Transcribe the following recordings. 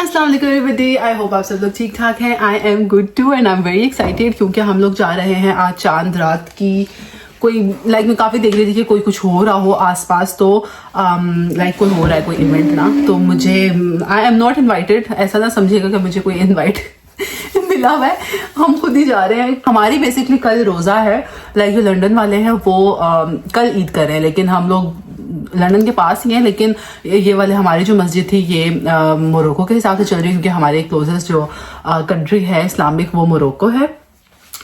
अस्सलाम वालेकुम everybody, I hope आप सब लोग ठीक ठाक हैं। I am good too and I am very excited क्योंकि हम लोग जा रहे हैं आज चांद रात की कोई मैं काफ़ी देख रही थी कि कोई कुछ हो रहा हो आसपास, तो कोई हो रहा है कोई इवेंट ना, तो मुझे आई एम नॉट इन्वाइटेड, ऐसा ना समझिएगा कि मुझे कोई इन्वाइट मिला हुआ है, हम खुद ही जा रहे हैं। हमारी बेसिकली कल रोज़ा है, जो लंदन वाले हैं वो कल ईद कर रहे हैं, लेकिन हम लोग लंदन के पास ही हैं, लेकिन ये वाले हमारी जो मस्जिद थी ये मोरक्को के हिसाब से चल रही है क्योंकि हमारे क्लोजेस्ट जो कंट्री है इस्लामिक वो मोरक्को है,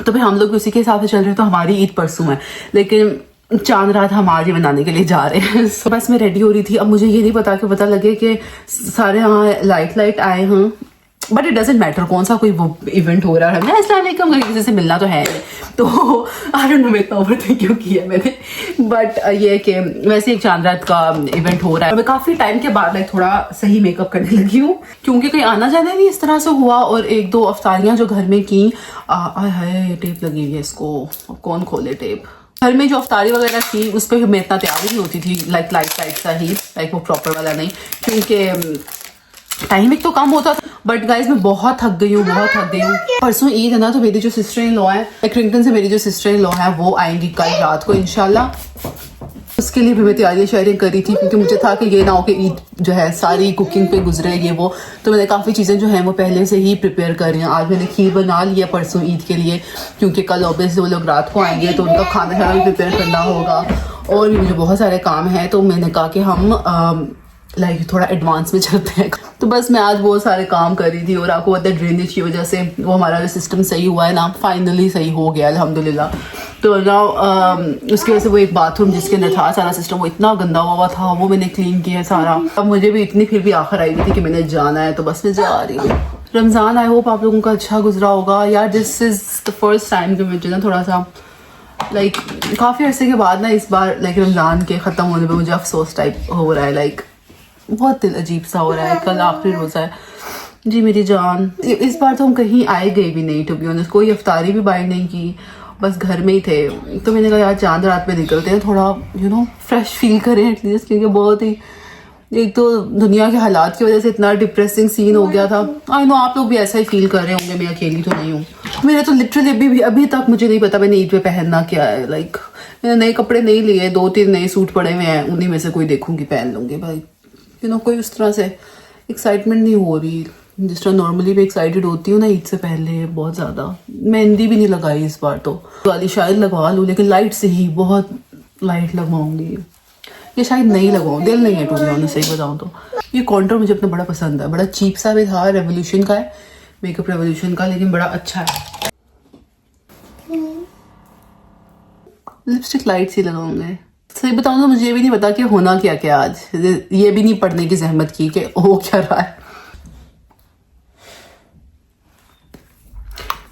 तो फिर हम लोग उसी के हिसाब से चल रहे हैं। तो हमारी ईद परसों है, लेकिन चांद रात हम आज ही मनाने के लिए जा रहे हैं। so, बस मैं रेडी हो रही थी। अब मुझे ये नहीं पता लगे कि सारे यहाँ लाइट आए हैं, बट इट डजेंट मैटर कौन सा कोई वो इवेंट हो रहा है। मैं अस्सलाम वालेकुम किसी से मिलना तो है नहीं, तो आई डोंट नो मैं इतना ओवरथिंक क्यों किया मैंने, बट ये कि वैसे एक चांद रात का इवेंट हो रहा है। मैं काफ़ी टाइम के बाद थोड़ा सही मेकअप करने लगी हूँ क्योंकि कहीं आना जाना नहीं इस तरह से हुआ, और एक दो अफ्तारियाँ जो घर में की हाय टेप लगी हुई है, इसको कौन खोले टेप। घर में जो अफ्तारी वगैरह की उस पर मैं इतना तैयार नहीं होती थी, लाइट सा ही, वो प्रॉपर वाला नहीं, क्योंकि टाइम एक तो कम होता था। बट गाइज मैं बहुत थक गई हूँ। परसों ईद है ना, तो मेरी जो सिस्टर इन लॉ है क्रिंगटन से, मेरी जो सिस्टर इन लॉ है वो आएंगी कल रात को इंशाल्लाह। उसके लिए भी मैं तैयारियां करी थी क्योंकि मुझे था कि ये ना हो कि ईद जो है सारी कुकिंग पे गुजरे ये वो, तो मैंने काफ़ी चीज़ें जो हैं वो पहले से ही प्रिपेयर कर रही हैं। आज मैंने खीर बना लिया परसों ईद के लिए क्योंकि कल ऑब्वियसली वो लोग रात को आएंगे तो उनका खाना भी प्रिपेयर करना होगा, और भी मुझे बहुत सारे काम हैं, तो मैंने कहा कि हम थोड़ा एडवांस में चलते हैं। तो बस मैं आज बहुत सारे काम कर रही थी, और आपको पता है ड्रेनेज की वजह से वो हमारा जो सिस्टम सही हुआ है ना, फाइनली सही हो गया अल्हम्दुलिल्लाह। तो ना उसकी वजह से वो एक बाथरूम जिसके अंदर था सारा सिस्टम वो इतना गंदा हुआ था, वो मैंने क्लीन किया सारा। अब मुझे भी इतनी फिर भी आखिर आई थी कि मैंने जाना है, तो बस मैं जा रही हूँ। रमज़ान आई होप आप लोगों का अच्छा गुजरा होगा यार। This is the first time कि मुझे ना थोड़ा सा काफ़ी अर्से के बाद ना इस बार रमज़ान के ख़त्म होने पर मुझे अफसोस टाइप हो रहा है, बहुत दिल अजीब सा हो रहा है। कल आखिरी रोज़ा है जी मेरी जान। इस बार तो हम कहीं आए गए भी नहीं, टू बी ऑनेस्ट, कोई अफ्तारी भी बाय नहीं की, बस घर में ही थे। तो मैंने कहा यार चांद रात में निकलते हैं, थोड़ा फ्रेश फील करें एटलीस्ट, क्योंकि बहुत ही एक तो दुनिया के हालात की वजह से इतना डिप्रेसिंग सीन हो गया था। आई नो आप लोग भी ऐसा ही फील कर रहे होंगे, मैं अकेली तो नहीं हूँ। मेरे तो लिटरली अभी तक मुझे नहीं पता मैंने ईद पे पहनना क्या है। मैंने नए कपड़े नहीं लिए, 2-3 नए सूट पड़े हुए हैं, उन्हीं में से कोई देखूंगी पहन लूँगी भाई। कोई उस तरह से एक्साइटमेंट नहीं हो रही जिस तरह नॉर्मली भी एक्साइटेड होती हूँ ना ईद से पहले बहुत ज़्यादा। मेहंदी भी नहीं लगाई इस बार, तो वाली शायद लगवा लूँ, लेकिन लाइट से ही बहुत लाइट लगवाऊंगी, ये शायद नहीं लगवाऊँ, दिल नहीं है टू बी ऑनेस्ट सही बताऊँ तो। ये कॉन्टोर मुझे अपना बड़ा पसंद है, बड़ा चीप सा भी था, रेवोल्यूशन का है, मेकअप रेवोल्यूशन का, लेकिन बड़ा अच्छा है। लिपस्टिक लाइट सी लगाऊंगे। सही बताऊँ तो मुझे भी नहीं पता कि होना क्या क्या आज, ये भी नहीं पढ़ने की जहमत की कि हो क्या रहा है।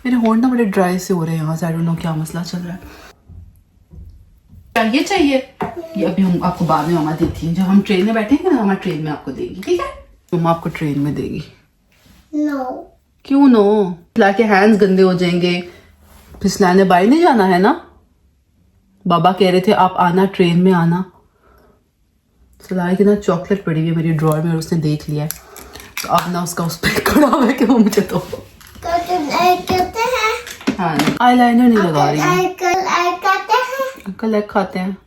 मेरे होंठ ना बड़े ड्राई से हो रहे हैं यहाँ से, आई डोंट नो क्या मसला चल रहा है। क्या ये चाहिए? ये अभी हम आपको बाद में मम्मा देती हैं, जब हम ट्रेन में बैठेंगे ना, मम्मा ट्रेन में आपको देगी, ठीक है? मम्मा आपको ट्रेन में देगी। नो। क्यों नो? फिलहाल के हैंड्स गंदे हो जाएंगे, फिसलाने बाहर नहीं जाना है ना। बाबा कह रहे थे आप आना, ट्रेन में आना। सलाह की ना चॉकलेट पड़ी हुई है मेरी ड्रॉर में और उसने देख लिया है, तो अब ना उसका उस पर खड़ा हुआ है कि वो मुझे तो हाँ आईलाइनर नहीं लगा रही है। अंकल एग खाते हैं?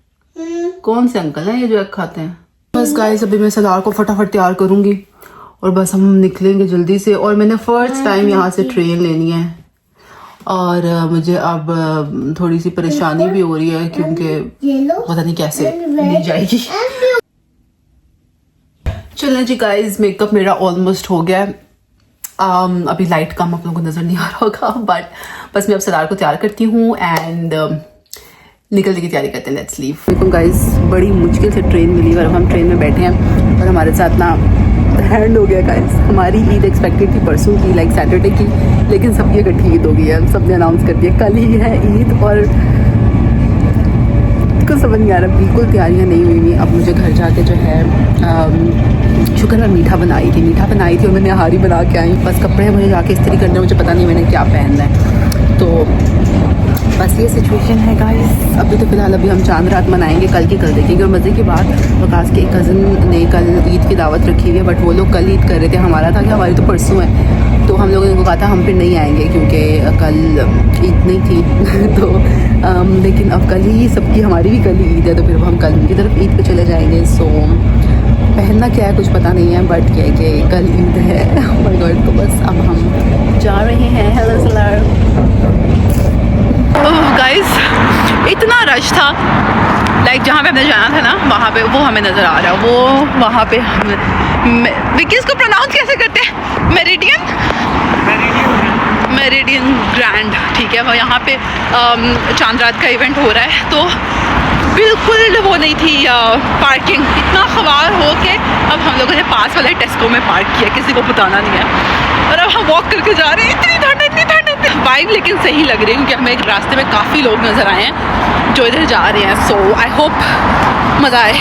कौन से अंकल हैं ये जो एग खाते हैं? बस गाइस अभी मैं सलार को फटाफट तैयार करूंगी और बस हम निकलेंगे जल्दी से। और मैंने फर्स्ट टाइम यहाँ से ट्रेन लेनी है, और मुझे अब थोड़ी सी परेशानी भी हो रही है क्योंकि पता नहीं कैसे ली जाएगी। चलें जी गाइस, मेकअप मेरा ऑलमोस्ट हो गया है। अभी लाइट कम आप लोगों को नज़र नहीं आ रहा होगा, बट बस मैं अब सलार को तैयार करती हूँ एंड निकलने की तैयारी करते हैं। Let's leave. देखो गाइस बड़ी मुश्किल से ट्रेन मिली और अब हम ट्रेन में बैठे हैं और हमारे साथ ना हैंड हो गया गाइस। हमारी ईद एक्सपेक्टेड थी परसों की, सैटरडे की, लेकिन सबकी इकट्ठी ईद हो गई है, सबने अनाउंस कर दिया कल ही है ईद, और कुछ समझ नहीं आ रहा, बिल्कुल तैयारियां नहीं हुई हुई। अब मुझे घर जाके जो है शुक्र मैं मीठा बनाई थी और मैं नहारी बना के आई। बस कपड़े मुझे जाके इस्त्री करने, मुझे पता नहीं मैंने क्या पहनना है, तो बस ये सिचुएशन है गाइस। अभी तो फिलहाल अभी हम चांद रात मनाएंगे, कल की कल देखेंगे। और मज़े की बात, वकास के एक कज़न ने कल ईद की दावत रखी हुई है, बट वो लोग कल ईद कर रहे थे। हमारा था कि हमारी तो परसों है, तो हम लोगों ने उनको कहा था हम फिर नहीं आएंगे क्योंकि कल ईद नहीं थी। तो लेकिन अब कल ही सबकी, हमारी भी कल ही ईद है, तो फिर हम कल उनकी तरफ ईद पे चले जाएंगे। सो पहनना क्या है कुछ पता नहीं है, बट क्या है कि कल ईद है। My God. तो बस अब हम जा रहे हैं। हेलो सलार। गाइस इतना रश था, लाइक जहाँ पे हमने जाना था ना वहाँ पे, वो हमें नज़र आ रहा है। वो वहाँ पे विकी इसको प्रोनाउंस कैसे करते हैं? मेरिडियन ग्रैंड, ठीक है। वो यहाँ पे चांद रात का इवेंट हो रहा है, तो बिल्कुल वो नहीं थी पार्किंग। इतना खवार हो के अब हम लोगों ने पास वाले टेस्को में पार्क किया, किसी को बताना नहीं है। और अब हम वॉक करके जा रहे हैं। इतनी ठंड वाइब लेकिन सही लग रही है, क्योंकि हमें एक रास्ते में काफ़ी लोग नज़र आए हैं जो इधर जा रहे हैं। सो आई होप मज़ा आए।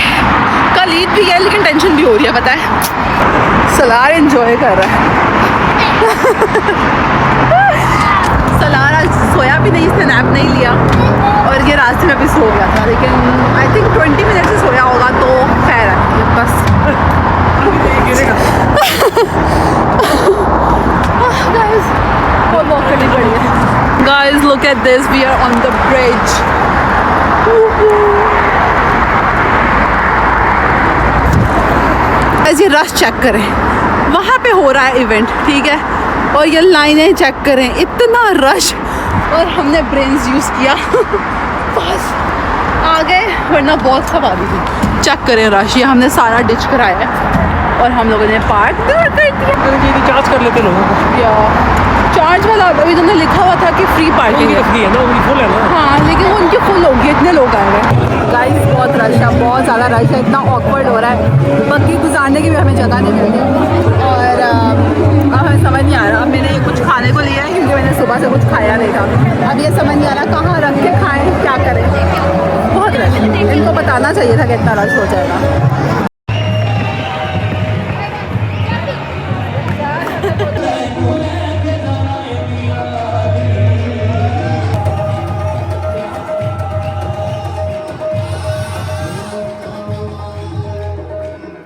कल ईद भी है लेकिन टेंशन भी हो रही है, पता है। सलार एंजॉय कर रहा है। सलार आज सोया भी नहीं, इसने नैप नहीं लिया और ये रास्ते में भी सो गया था, लेकिन आई थिंक 20 मिनट से सोया होगा, तो खैर है बस। गाइस बहुत वॉक करनी पड़ी है। Guys look at this, we are on the bridge. ऐसे रश चेक करें, वहाँ पे हो रहा है इवेंट, ठीक है, और ये लाइनें चेक करें, इतना रश। और हमने ब्रेन्स यूज़ किया बस आ गए, वरना बहुत सवारी थी। चेक करें रश, ये हमने सारा डिच कराया है और हम लोगों ने पार्क कर दिया। रिचार्ज कर लेते लोगों को या चार्ज वाला अभी उन्होंने लिखा हुआ था कि फ्री पार्किंग है ना, उनकी फुल है ना। हाँ, लेकिन वो उनकी फुल होगी, इतने लोग आए हैं। गाइस बहुत रश है, बहुत ज़्यादा रश है, इतना ऑकवर्ड हो रहा है, बाकी गुजारने की भी हमें जगह नहीं मिल रही। और अब हमें समझ नहीं आ रहा, अब मैंने ये कुछ खाने को लिया है क्योंकि मैंने सुबह से कुछ खाया नहीं था। अब ये समझ नहीं आ रहा कहाँ रख के खाएँ, क्या करें। बहुत रश है, इनको बताना चाहिए था कि इतना रश हो जाएगा।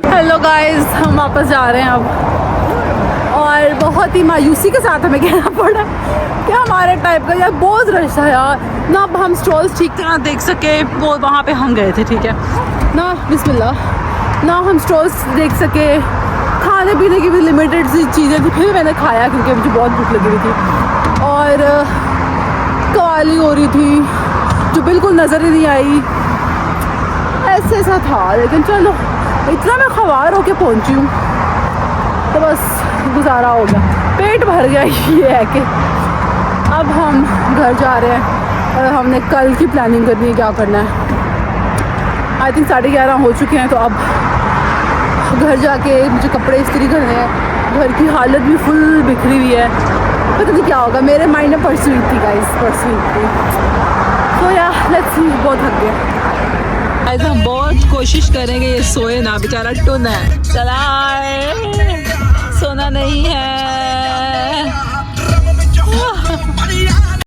हेलो गाइस, हम वापस जा रहे हैं अब, और बहुत ही मायूसी के साथ हमें कहना पड़ा कि हमारे टाइप का यार बहुत रश था यार ना। अब हम स्टॉल्स ठीक तरह देख सके, वो वहाँ पे हम गए थे, ठीक है ना, बिस्मिल्लाह ना, हम स्टॉल्स देख सके। खाने पीने की भी लिमिटेड सी चीज़ें थी, फिर मैंने खाया क्योंकि मुझे बहुत भूख लगी हुई थी। और कवाली हो रही थी जो बिल्कुल नज़र ही नहीं आई, ऐसे ऐसा था। लेकिन चलो, इतना मैं खवार होके पहुंची हूँ तो बस गुजारा हो गया, पेट भर गया। ये है कि अब हम घर जा रहे हैं और हमने कल की प्लानिंग करनी है क्या करना है। आई थिंक 11:30 हो चुके हैं, तो अब घर जाके मुझे कपड़े इस्त्री करने हैं। घर की हालत भी फुल बिखरी हुई है, पता नहीं क्या होगा। मेरे माइंड में परसों ईद थी गाइस, परसों ईद थी। तो या लेट्स सी, बहुत थक गया। हम बहुत कोशिश करेंगे ये सोए ना, बेचारा टुन है, चलाए सोना नहीं है।